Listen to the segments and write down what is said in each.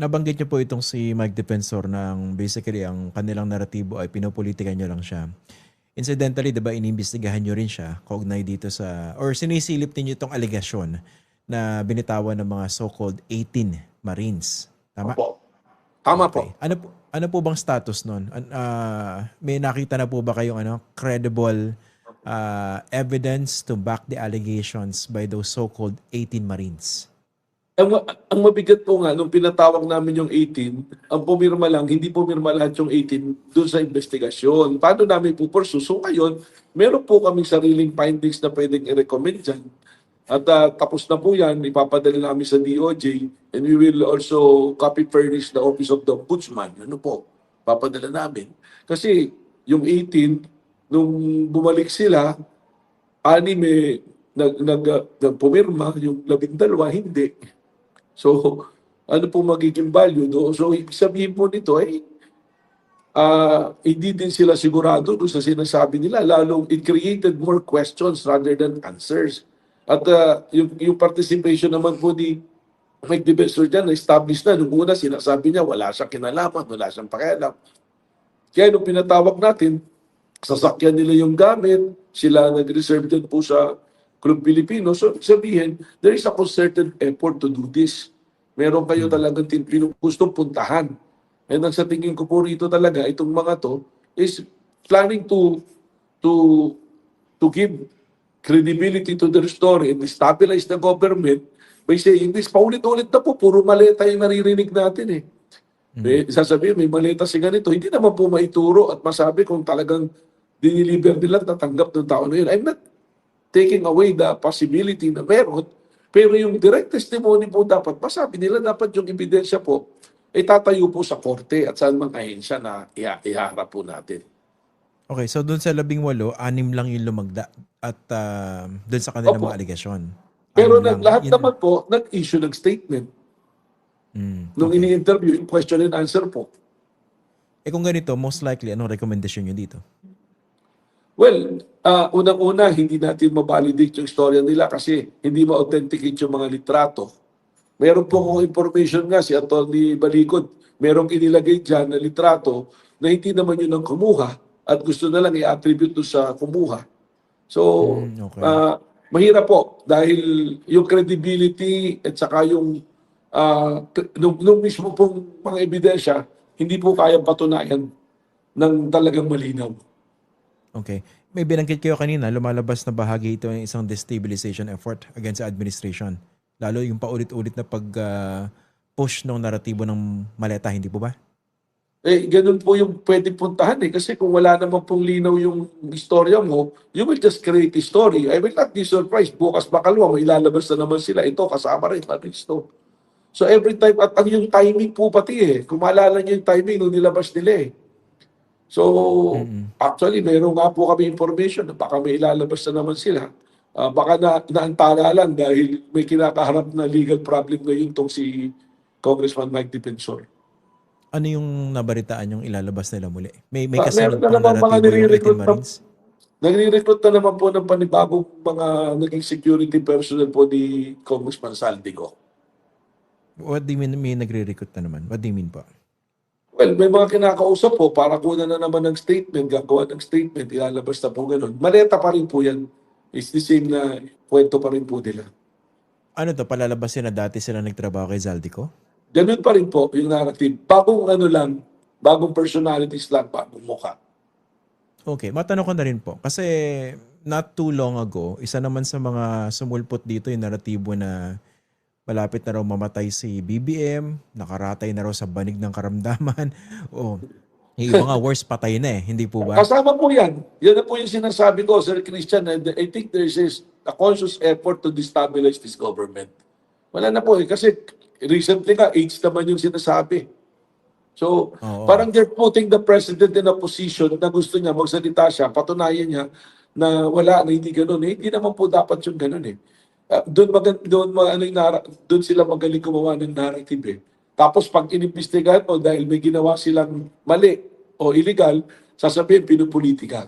Nabanggit niyo po itong si Mike Defensor ng basically ang kanilang naratibo ay pinopolitikan niyo lang siya. Incidentally, 'di ba inimbestigahan niyo rin siya kaugnay dito sa or sinisilip niyo itong alegasyon na binitawan ng mga so-called 18 Marines. Tama? Opo. Tama po. Okay. Ano po bang status nun? May nakita na po ba kayong credible evidence to back the allegations by those so-called 18 Marines? Ang mabigat po nga, nung pinatawag namin yung 18, ang pumirma lang, hindi pumirma lahat yung 18 doon sa investigasyon. Paano namin pupursue? So ngayon, meron po kaming sariling findings na pwedeng i-recommend dyan. At tapos na po yan, ipapadala namin sa DOJ, and we will also copy furnish the Office of the Ombudsman. Ano po, papadala namin. Kasi yung 18, nung bumalik sila, anim nagpumirma, yung 12 hindi. So, ano po magiging value do? So, ibig sabihin po nito ay hindi din sila sigurado doon sa sinasabi nila. Lalo, it created more questions rather than answers. At yung participation naman po ni Mike Defensor dyan, na-establish na. Nung una, sinasabi niya, wala siyang kinalaman, wala siyang pakialam. Kaya nung pinatawag natin, sasakyan nila yung gamit, sila nag-reserve din po sa Club Pilipino. So, sabihin, there is a concerted effort to do this. Meron kayo talagang gustong puntahan. And ang sa tingin ko po rito talaga, itong mga to is planning to to give credibility to their story and stabilize the government by saying this. Paulit-ulit na po, puro maleta yung naririnig natin eh. Sasabihin, may maleta si ganito. Hindi naman po maituro at masabi kung talagang diniliver nila tatanggap ng tao na yun. I'm not taking away the possibility na meron, pero yung direct testimony po dapat, masabi nila dapat yung ebidensya po, ay tatayo po sa korte at saan mang ahensya na iharap po natin. Okay, so doon sa 18, 6 lang yung lumagda at doon sa kanilang Opo. mga alegasyon. Pero 6 lang. lahat naman po, nag-issue ng statement. Nung Okay. ini-interview, yung question and answer po. Kung ganito, most likely, anong recommendation nyo dito? Well, unang-una, hindi natin ma-validate yung storya nila kasi hindi ma-authenticate yung mga litrato. Meron po kong information nga si Atty. Balikod, merong inilagay dyan na litrato na hindi naman yun ang kumuha at gusto na lang i-attribute to sa kumuha. So, Okay. mahirap po dahil yung credibility at saka yung nung mismo pong mga ebidensya, hindi po kayang patunayan ng talagang malinaw. Okay. May binanggit kayo kanina, lumalabas na bahagi ito ng isang destabilization effort against the administration. Lalo yung paulit-ulit na pag-push ng naratibo ng maleta, hindi po ba? Ganun po yung pwede puntahan eh. Kasi kung wala naman pong linaw yung istorya mo, you will just create a story. I will not be surprised. Bukas bakalwa, may ilalabas na naman sila. Ito, kasama rin. So every time, at ang yung timing po pati eh. Kung maalala niyo yung timing nung nilabas nila eh. So, actually, meron nga po kami information na baka may ilalabas na naman sila. Baka naantala lang dahil may kinakaharap na legal problem ngayon tong si Congressman Mike Defensor. Ano yung nabaritaan yung ilalabas nila muli? May Meron kasunod na pang naman mga naratibo yung 18 nire-recruit na, Marines? nagre-recruit na naman po ng panibagong mga naging security personnel po ni Congressman Saldico. What do you mean may nagre-recruit na naman? What do you mean po? Well, may mga kinakausap po para kunan na naman ng statement, gagawa ng statement, ilalabas na po ganun. Maleta pa rin po yan. It's the same na kwento pa rin po nila. Ano to, palalabasin na dati sila nagtrabaho kay Zaldico? Ganun pa rin po yung narrative. Bagong ano lang, bagong personalities lang, bagong mukha. Okay, matanong ko na rin po. Kasi not too long ago, isa naman sa mga sumulpot dito yung naratibo na malapit na raw mamatay si BBM, nakaratay na raw sa banig ng karamdaman. O, yung iba nga worse, patay na eh. Hindi po ba? Kasama po yan. Yan na po yung sinasabi ko, Sir Christian. And I think there is a conscious effort to destabilize this government. Wala na po eh. Kasi recently nga, AIDS naman yung sinasabi. So, Oo. parang they're putting the president in a position na gusto niya, magsalita siya, patunayan niya na wala, na hindi ganun. Eh, hindi naman po dapat yung ganun eh. Doon sila magaling gumawa ng narrative eh. Tapos pag inimbestigahan mo dahil may ginawa silang mali o illegal, sasabihin pinupolitika.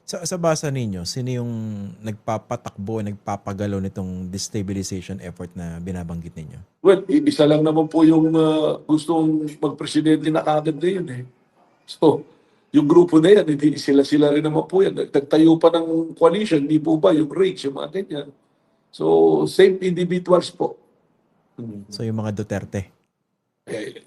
Sa basa ninyo, sino yung nagpapatakbo, nagpapagalaw nitong destabilization effort na binabanggit ninyo? Well, isa lang naman po yung gustong magpresidente na kagad na yun eh. So, yung grupo na yan, hindi sila rin naman po yan. Nagtayo pa ng coalition, hindi po ba yung race, yung mga ganyan. So, same individuals po. So yung mga Duterte. Eh,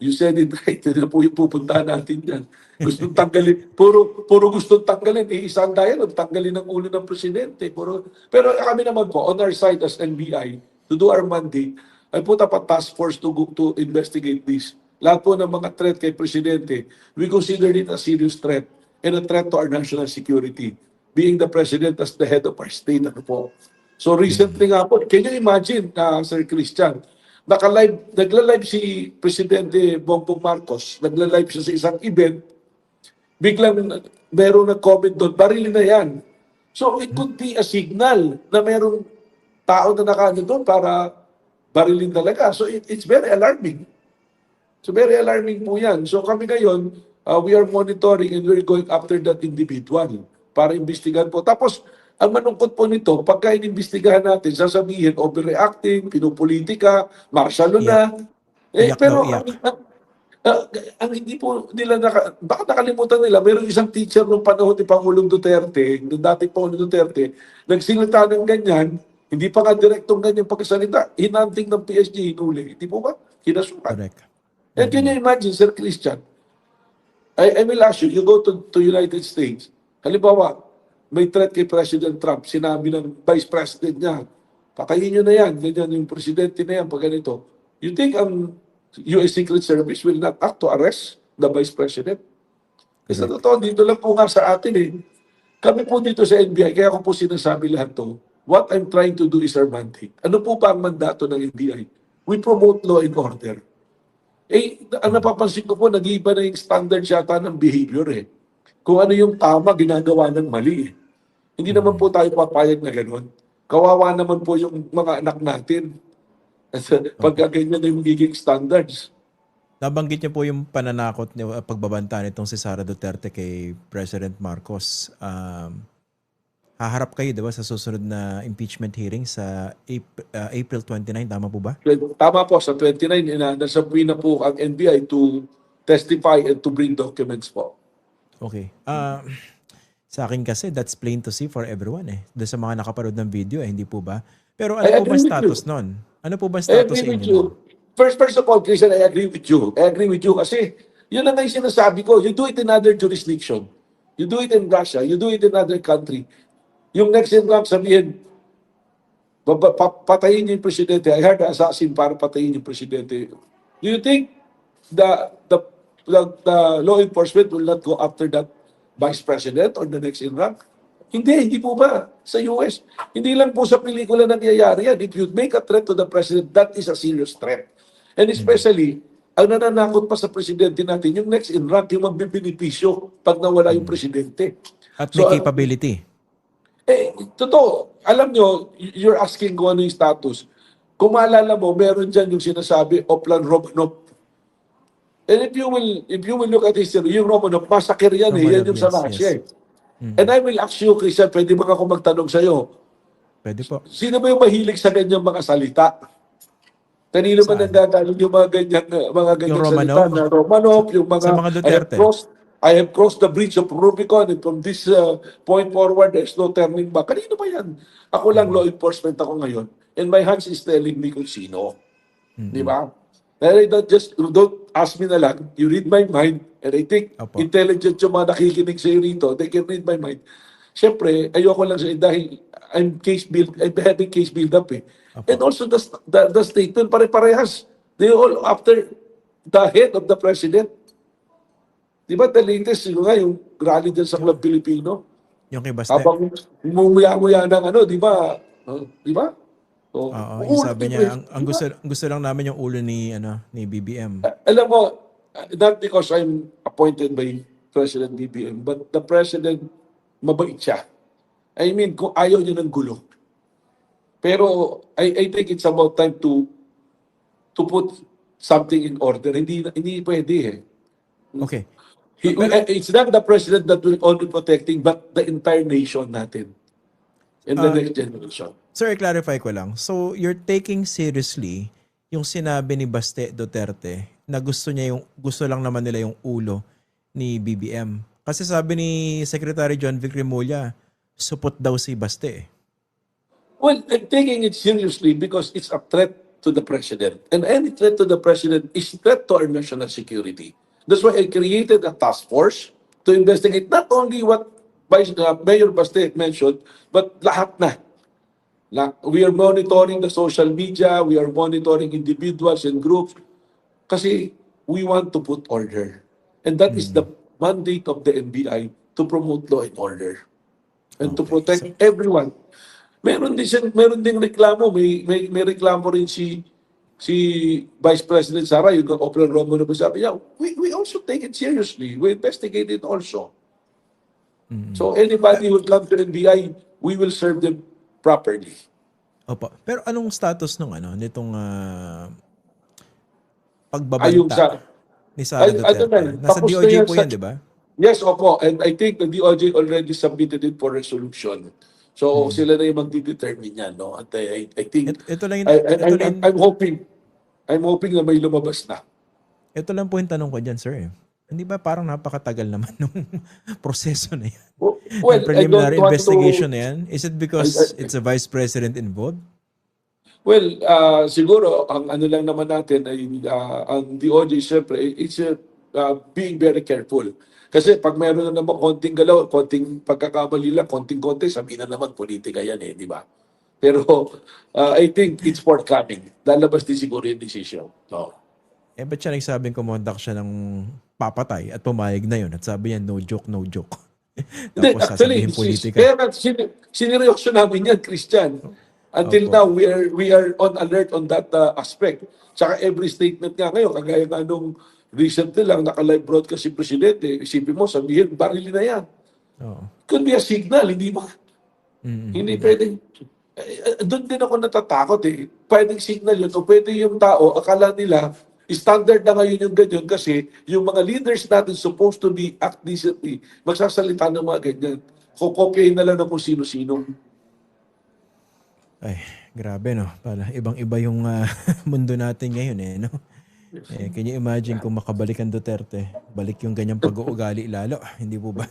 you said it right. Ito na po yung pupuntahan natin yan. Gustong tanggalin. Puro gustong tanggalin. Isang daya lang, tanggalin ang ulo ng presidente. Pero kami naman po, on our side as NBI, to do our mandate, I put up a task force to investigate this. Lahat po ng mga threat kay presidente, we consider it a serious threat and a threat to our national security. Being the president as the head of our state. Ano po. So recently nga po, can you imagine, Sir Christian, nagla-live si Presidente Bongbong Marcos, nagla-live siya sa isang event, biglang merong nag-comment doon, barilin na yan. So it could be a signal na merong tao na nakaano doon para barilin talaga. So it's very alarming. So very alarming po yan. So kami ngayon, we are monitoring and we're going after that individual para imbestigahan po. Tapos, ang manungkot po nito, pagka inimbestigahan natin, sasabihin, overreacting, pinupolitika, martial law na. Iyak daw, Pero iyak. ang hindi po nila, baka nakalimutan nila, meron isang teacher nung panahon ni Pangulong Duterte, nung dating Pangulong Duterte, nagsilita ng ganyan, hindi pa nga direktong ganyan pagkasalita, hinanting ng PSG, hinuli. Hindi po ba? Kinasukan. Correct. And can you imagine, Sir Christian, I will ask you, you go to United States, halimbawa, may threat kay President Trump, sinabi ng Vice President niya, patayin nyo na yan, ganyan yung presidente na yan, pag ganito. You think ang US Secret Service will not act to arrest the Vice President? Kasi totoo, dito lang po nga sa atin eh. Kami po dito sa NBI, kaya ko po sinasabi lahat to, what I'm trying to do is our mandate. Ano po ba ang mandato ng NBI? We promote law and order. Ang napapansin ko po, nag-iiba na yung standard yata ng behavior eh. Kung ano yung tama, ginagawa ng mali eh. Hindi naman po tayo papayag na gano'n. Kawawa naman po yung mga anak natin. Pagka ganyan na yung magiging standards. Nabanggit niyo po yung pananakot, pagbabanta nitong si Sara Duterte kay President Marcos. Haharap kayo, di ba, sa susunod na impeachment hearing sa April 29, tama po ba? Tama po, sa 29, nasabuhin na po ang NBI to testify and to bring documents po. Okay. Sa akin kasi, that's plain to see for everyone eh. Doon sa mga nakaparood ng video hindi po ba? Pero ano I po ba agree with status you. nun? Ano po ba I status agree sa with inyo you. nun? First of all, Christian, I agree with you. I agree with you kasi yun lang yung sinasabi ko. You do it in other jurisdiction. You do it in Russia. You do it in other country. Yung next in rank sabihin, patayin niyo yung presidente. I heard the assassin para patayin yung presidente. Do you think the law enforcement will not go after that vice president or the next in rank? Hindi po ba? Sa US, hindi lang po sa pelikula nangyayari yan. If you make a threat to the president, that is a serious threat. And especially, ang nananakot pa sa presidente natin, yung next in rank, yung magbibinipisyo pag nawala yung presidente. At may capability. Totoo. Alam nyo, you're asking kung ano yung status. Kung maalala mo, meron dyan yung sinasabi, Oplan Romanov. And if you will look at history, yung Romanov, massacre yan eh. Yan Romanov, yung sa yes, Russia yes. eh. And I will ask you, Christian, pwede ba ako magtanong sa'yo? Pwede po. Sino ba yung mahilig sa ganyang mga salita? Kanino ba Saan? nanggagaling yung mga ganyang Yung salita Romanov? na Romanov, yung Sa mga mga Duterte? I have crossed the bridge of Rubicon and from this point forward, there's no turning back. Kanino ba yan? Ako lang law enforcement ako ngayon. And my hands is telling me kung sino. Di ba? Don't ask me na lang. You read my mind. And I think Opo. intelligent yung mga nakikinig sa'yo rito. They can read my mind. Siyempre, ayoko lang sa'yo dahil I'm having case build up eh. Opo. And also the statement pare-parehas. They all after the head of the president. Di ba the latest yung rally dyan sa Club Pilipino? Yung kay Baste. Habang umuya-muya ng di ba? Di ba? So, Oo, yung sabi niya, ang gusto lang namin yung ulo ni BBM. Alam mo, not because I'm appointed by President BBM, but the President, mabait siya. I mean, kung ayaw niya ng gulo. Pero I think it's about time to put something in order. Hindi pwede eh. Okay. It's not the president that will only protecting, but the entire nation natin and the next generation. Sir, i-clarify ko lang. So, you're taking seriously yung sinabi ni Baste Duterte na gusto lang naman nila yung ulo ni BBM. Kasi sabi ni Secretary John Vic Remulla, supot daw si Baste. Well, I'm taking it seriously because it's a threat to the president. And any threat to the president is a threat to our national security. That's why I created a task force to investigate not only what Mayor Baste mentioned, but lahat na. We are monitoring the social media, we are monitoring individuals and groups kasi we want to put order. And that is the mandate of the NBI to promote law and order and to protect everyone. Meron ding reklamo, may reklamo rin si Vice President Sara, yung Opera Romo na sabi niya, we also take it seriously. We investigate it also. So anybody who will come to NBI, we will serve them properly. Opo. Pero anong status nitong Ayun pagbabanta ni Sara Duterte? Nasa tapos na DOJ yan po yan, di ba? Yes, opo. And I think the DOJ already submitted it for resolution. So sila na yung magdi-determine yan, no? At I think Ito lang I'm hoping na may lumabas na. ito lang po yung tanong ko dyan, sir. Hindi ba parang napakatagal naman nung proseso na yan? Well, Yung preliminary I don't want investigation to, na yan? Is it because it's a vice president involved? well, siguro ang ano lang naman natin ay ang DOJ syempre it's being very careful. Kasi pag meron na naman konting galaw, konting pagkakamali lang, konting-konti, sabihin na naman politika yan di ba? Pero I think it's forthcoming. Lalabas din siguro yung decision. No. Ba't siya nagsabing kumondak siya ng papatay at pumayag na yun? At sabi niya, no joke, no joke. Tapos sasabihin politika. Kaya sinireaksyon namin yan, Christian. Until now, we are on alert on that aspect. Tsaka every statement nga ngayon, kagaya nga nung recently lang, naka-live broadcast si Presidente, isipin mo, sabihin, barili na yan. Could be a signal, hindi ba? Hindi pwedeng. Doon din ako natatakot Pwedeng signal yun o pwede yung tao, akala nila, standard na ngayon yung ganyan kasi yung mga leaders natin supposed to be act decently, magsasalita ng mga ganyan. Kukopyahin na lang ng kung sino-sino. Ay, grabe no. Pala, ibang-iba yung mundo natin ngayon no? Can you imagine kung makabalik ang Duterte, balik yung ganyang pag-uugali lalo? Hindi po ba?